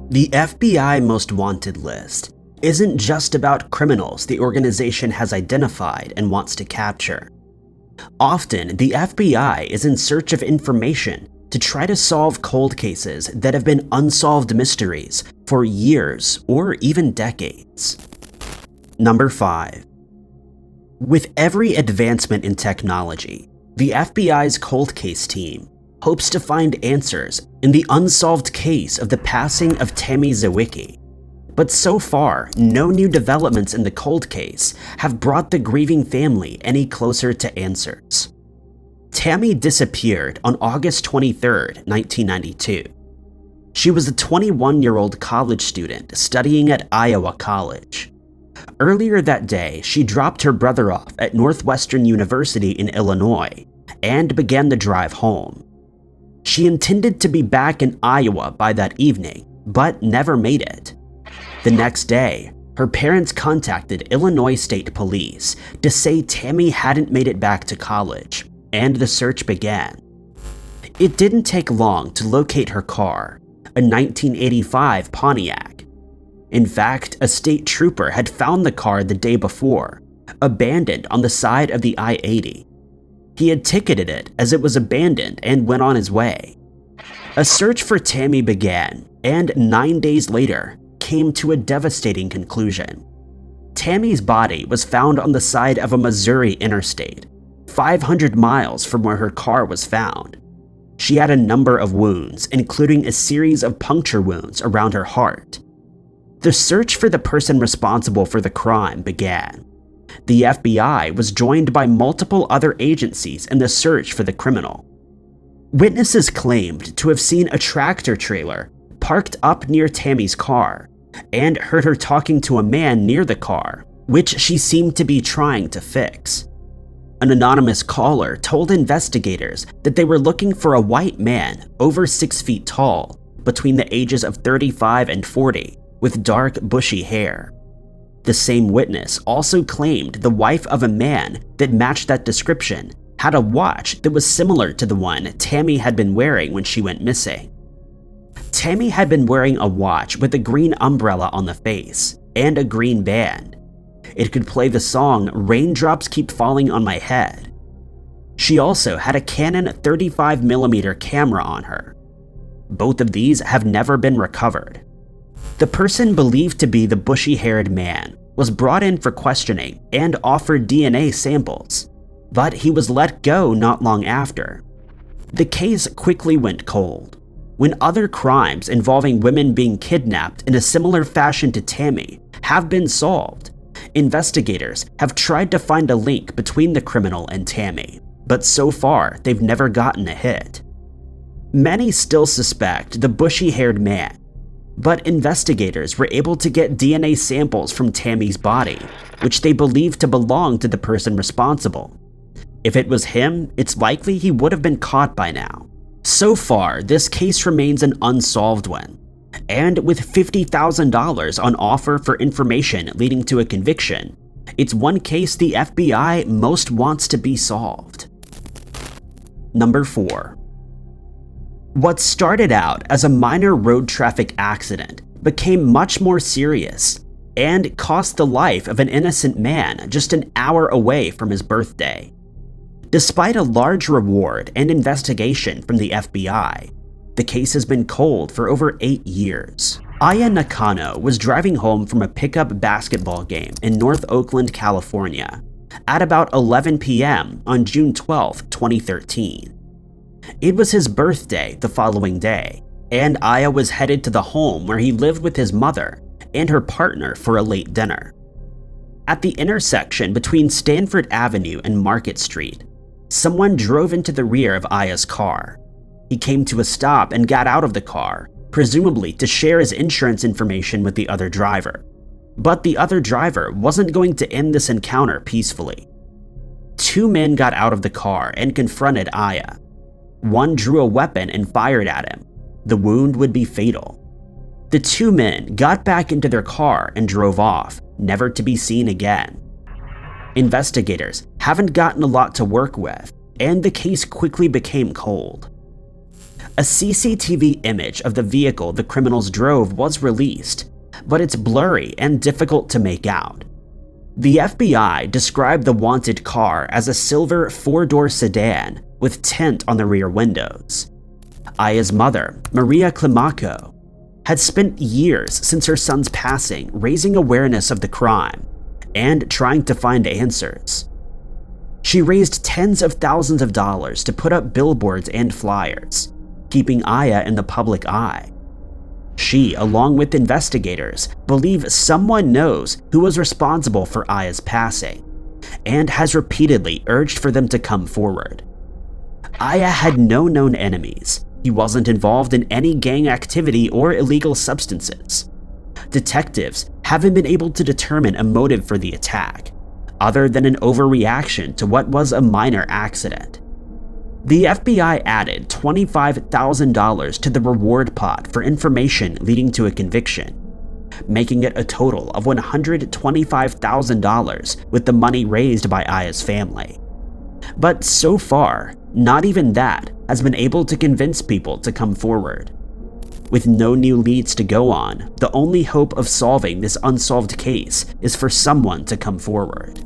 The FBI Most Wanted list isn't just about criminals the organization has identified and wants to capture. Often, the FBI is in search of information to try to solve cold cases that have been unsolved mysteries for years or even decades. Number 5. With every advancement in technology, the FBI's cold case team hopes to find answers in the unsolved case of the passing of Tammy Zawada. But so far, no new developments in the cold case have brought the grieving family any closer to answers. Tammy disappeared on August 23, 1992. She was a 21-year-old college student studying at Iowa College. Earlier that day, she dropped her brother off at Northwestern University in Illinois and began the drive home. She intended to be back in Iowa by that evening, but never made it. The next day, her parents contacted Illinois State Police to say Tammy hadn't made it back to college, and the search began. It didn't take long to locate her car, a 1985 Pontiac. In fact, a state trooper had found the car the day before, abandoned on the side of the I-80. He had ticketed it as it was abandoned and went on his way. A search for Tammy began, and 9 days later, came to a devastating conclusion. Tammy's body was found on the side of a Missouri interstate, 500 miles from where her car was found. She had a number of wounds, including a series of puncture wounds around her heart. The search for the person responsible for the crime began. The FBI was joined by multiple other agencies in the search for the criminal. Witnesses claimed to have seen a tractor trailer parked up near Tammy's car and heard her talking to a man near the car, which she seemed to be trying to fix. An anonymous caller told investigators that they were looking for a white man over 6 feet tall, between the ages of 35 and 40, with dark, bushy hair. The same witness also claimed the wife of a man that matched that description had a watch that was similar to the one Tammy had been wearing when she went missing. Tammy had been wearing a watch with a green umbrella on the face and a green band. It could play the song "Raindrops Keep Falling on My Head." She also had a Canon 35mm camera on her. Both of these have never been recovered. The person believed to be the bushy-haired man was brought in for questioning and offered DNA samples, but he was let go not long after. The case quickly went cold. When other crimes involving women being kidnapped in a similar fashion to Tammy have been solved, investigators have tried to find a link between the criminal and Tammy, but so far they've never gotten a hit. Many still suspect the bushy-haired man, but investigators were able to get DNA samples from Tammy's body, which they believe to belong to the person responsible. If it was him, it's likely he would have been caught by now. So far, this case remains an unsolved one, and with $50,000 on offer for information leading to a conviction, it's one case the FBI most wants to be solved. Number 4. What started out as a minor road traffic accident became much more serious and cost the life of an innocent man just an hour away from his birthday. Despite a large reward and investigation from the FBI, the case has been cold for over 8 years. Aya Nakano was driving home from a pickup basketball game in North Oakland, California, at about 11 p.m. on June 12, 2013. It was his birthday the following day, and Aya was headed to the home where he lived with his mother and her partner for a late dinner. At the intersection between Stanford Avenue and Market Street, someone drove into the rear of Aya's car. He came to a stop and got out of the car, presumably to share his insurance information with the other driver. But the other driver wasn't going to end this encounter peacefully. 2 men got out of the car and confronted Aya. One drew a weapon and fired at him. The wound would be fatal. The 2 men got back into their car and drove off, never to be seen again. Investigators haven't gotten a lot to work with, and the case quickly became cold. A CCTV image of the vehicle the criminals drove was released, but it's blurry and difficult to make out. The FBI described the wanted car as a silver four-door sedan with tint on the rear windows. Aya's mother, Maria Climaco, had spent years since her son's passing raising awareness of the crime and trying to find answers. She raised tens of thousands of dollars to put up billboards and flyers, keeping Aya in the public eye. She, along with investigators, believe someone knows who was responsible for Aya's passing and has repeatedly urged for them to come forward. Aya had no known enemies. He wasn't involved in any gang activity or illegal substances. Detectives haven't been able to determine a motive for the attack, other than an overreaction to what was a minor accident. The FBI added $25,000 to the reward pot for information leading to a conviction, making it a total of $125,000 with the money raised by Aya's family. But so far, not even that has been able to convince people to come forward. With no new leads to go on, the only hope of solving this unsolved case is for someone to come forward.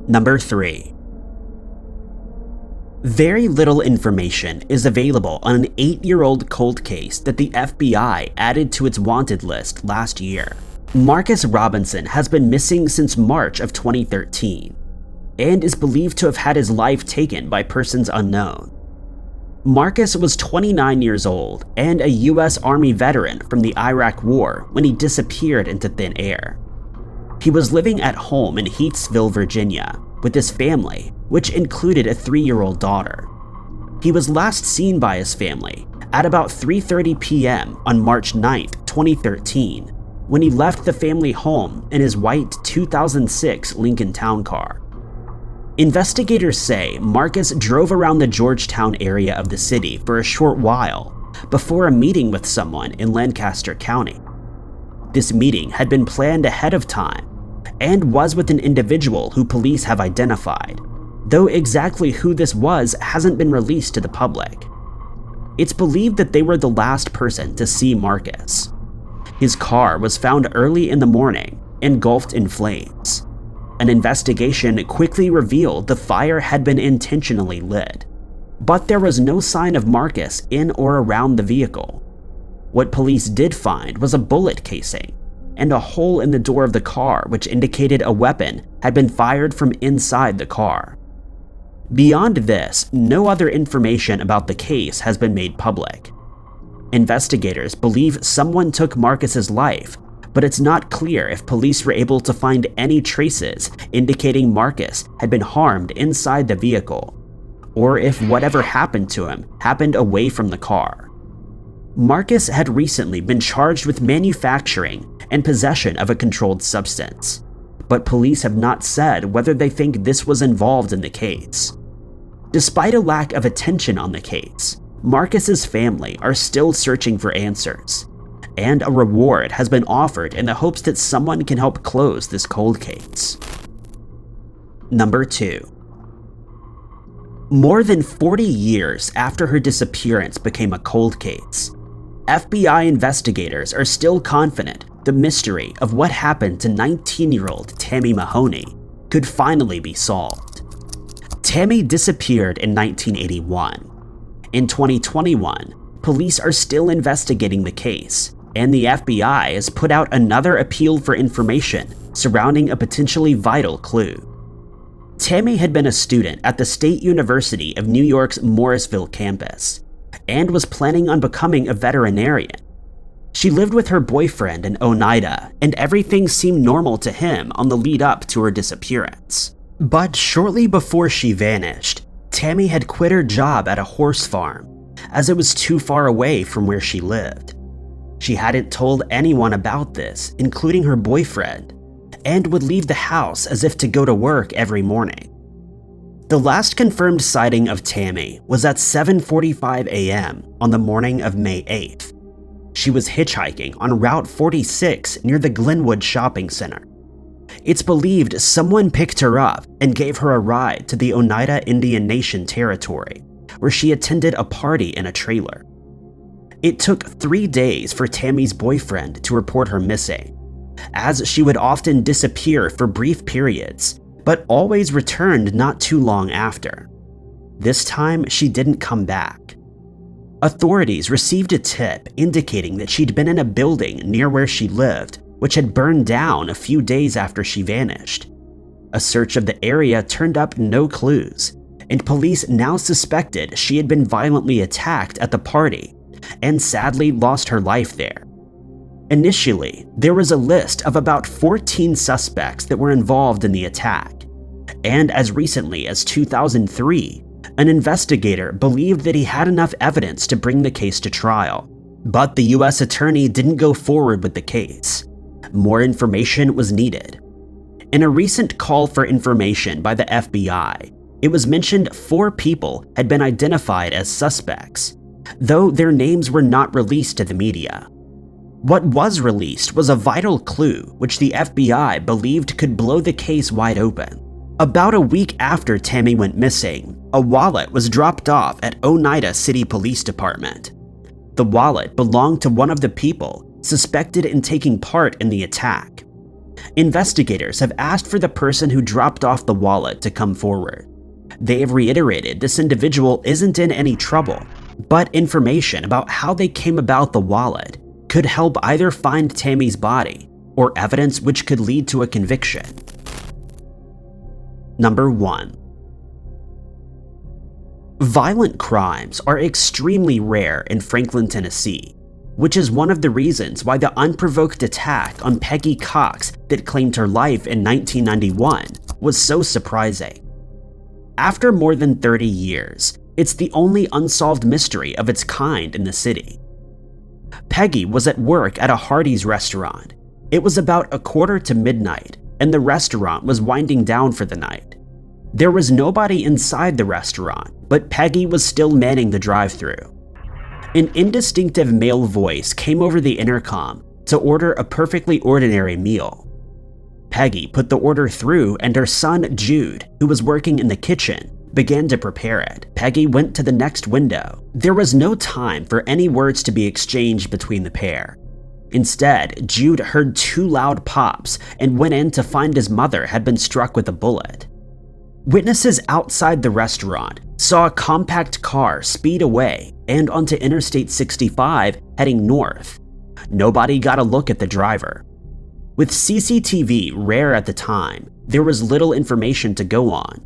Number 3. Very little information is available on an 8-year-old cold case that the FBI added to its wanted list last year. Marcus Robinson has been missing since March of 2013 and is believed to have had his life taken by persons unknown. Marcus was 29 years old and a U.S. Army veteran from the Iraq War when he disappeared into thin air. He was living at home in Heathsville, Virginia, with his family, which included a 3-year-old daughter. He was last seen by his family at about 3:30 p.m. on March 9, 2013, when he left the family home in his white 2006 Lincoln Town Car. Investigators say Marcus drove around the Georgetown area of the city for a short while before a meeting with someone in Lancaster County. This meeting had been planned ahead of time and was with an individual who police have identified, though exactly who this was hasn't been released to the public. It's believed that they were the last person to see Marcus. His car was found early in the morning, engulfed in flames. An investigation quickly revealed the fire had been intentionally lit, but there was no sign of Marcus in or around the vehicle. What police did find was a bullet casing and a hole in the door of the car which indicated a weapon had been fired from inside the car. Beyond this, no other information about the case has been made public. Investigators believe someone took Marcus's life, but it's not clear if police were able to find any traces indicating Marcus had been harmed inside the vehicle, or if whatever happened to him happened away from the car. Marcus had recently been charged with manufacturing and possession of a controlled substance, but police have not said whether they think this was involved in the case. Despite a lack of attention on the case, Marcus's family are still searching for answers, and a reward has been offered in the hopes that someone can help close this cold case. Number 2. More than 40 years after her disappearance became a cold case, FBI investigators are still confident the mystery of what happened to 19-year-old Tammy Mahoney could finally be solved. Tammy disappeared in 1981. In 2021, police are still investigating the case, and the FBI has put out another appeal for information surrounding a potentially vital clue. Tammy had been a student at the State University of New York's Morrisville campus and was planning on becoming a veterinarian. She lived with her boyfriend in Oneida, and everything seemed normal to him on the lead up to her disappearance. But shortly before she vanished, Tammy had quit her job at a horse farm, as it was too far away from where she lived. She hadn't told anyone about this, including her boyfriend, and would leave the house as if to go to work every morning. The last confirmed sighting of Tammy was at 7:45 a.m. on the morning of May 8th. She was hitchhiking on Route 46 near the Glenwood Shopping Center. It's believed someone picked her up and gave her a ride to the Oneida Indian Nation territory, where she attended a party in a trailer. It took 3 days for Tammy's boyfriend to report her missing, as she would often disappear for brief periods, but always returned not too long after. This time, she didn't come back. Authorities received a tip indicating that she'd been in a building near where she lived, which had burned down a few days after she vanished. A search of the area turned up no clues, and police now suspected she had been violently attacked at the party and sadly lost her life there. Initially, there was a list of about 14 suspects that were involved in the attack, and as recently as 2003, an investigator believed that he had enough evidence to bring the case to trial, but the US attorney didn't go forward with the case. More information was needed. In a recent call for information by the FBI, it was mentioned 4 people had been identified as suspects, though their names were not released to the media. What was released was a vital clue which the FBI believed could blow the case wide open. About a week after Tammy went missing, a wallet was dropped off at Oneida City Police Department. The wallet belonged to one of the people suspected in taking part in the attack. Investigators have asked for the person who dropped off the wallet to come forward. They have reiterated this individual isn't in any trouble, but information about how they came about the wallet could help either find Tammy's body or evidence which could lead to a conviction. Number 1. Violent crimes are extremely rare in Franklin, Tennessee, which is one of the reasons why the unprovoked attack on Peggy Cox that claimed her life in 1991 was so surprising. After more than 30 years, it's the only unsolved mystery of its kind in the city. Peggy was at work at a Hardee's restaurant. It was about 1:15 to midnight, and the restaurant was winding down for the night. There was nobody inside the restaurant, but Peggy was still manning the drive-thru. An indistinctive male voice came over the intercom to order a perfectly ordinary meal. Peggy put the order through, and her son, Jude, who was working in the kitchen, began to prepare it. Peggy went to the next window. There was no time for any words to be exchanged between the pair. Instead, Jude heard 2 loud pops and went in to find his mother had been struck with a bullet. Witnesses outside the restaurant saw a compact car speed away and onto Interstate 65 heading north. Nobody got a look at the driver. With CCTV rare at the time, there was little information to go on.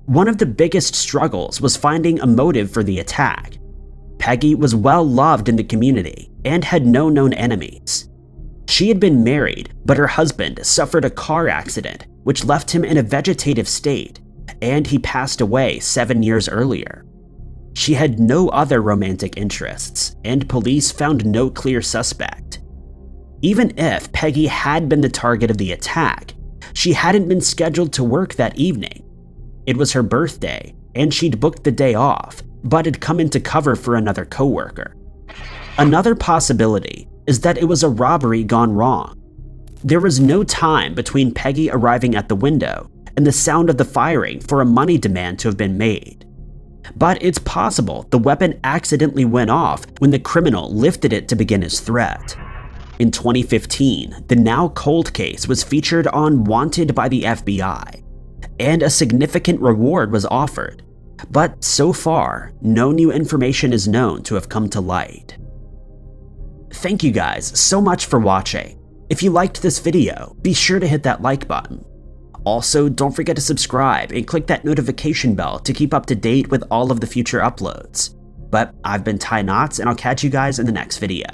One of the biggest struggles was finding a motive for the attack. Peggy was well loved in the community and had no known enemies. She had been married, but her husband suffered a car accident which left him in a vegetative state, and he passed away 7 years earlier. She had no other romantic interests, and police found no clear suspect. Even if Peggy had been the target of the attack, she hadn't been scheduled to work that evening. It was her birthday, and she'd booked the day off, but had come into cover for another coworker. Another possibility is that it was a robbery gone wrong. There was no time between Peggy arriving at the window and the sound of the firing for a money demand to have been made. But it's possible the weapon accidentally went off when the criminal lifted it to begin his threat. In 2015, the now cold case was featured on Wanted by the FBI, and a significant reward was offered. But so far, no new information is known to have come to light. Thank you guys so much for watching. If you liked this video, be sure to hit that like button. Also, don't forget to subscribe and click that notification bell to keep up to date with all of the future uploads. But I've been Ty Knotts, and I'll catch you guys in the next video.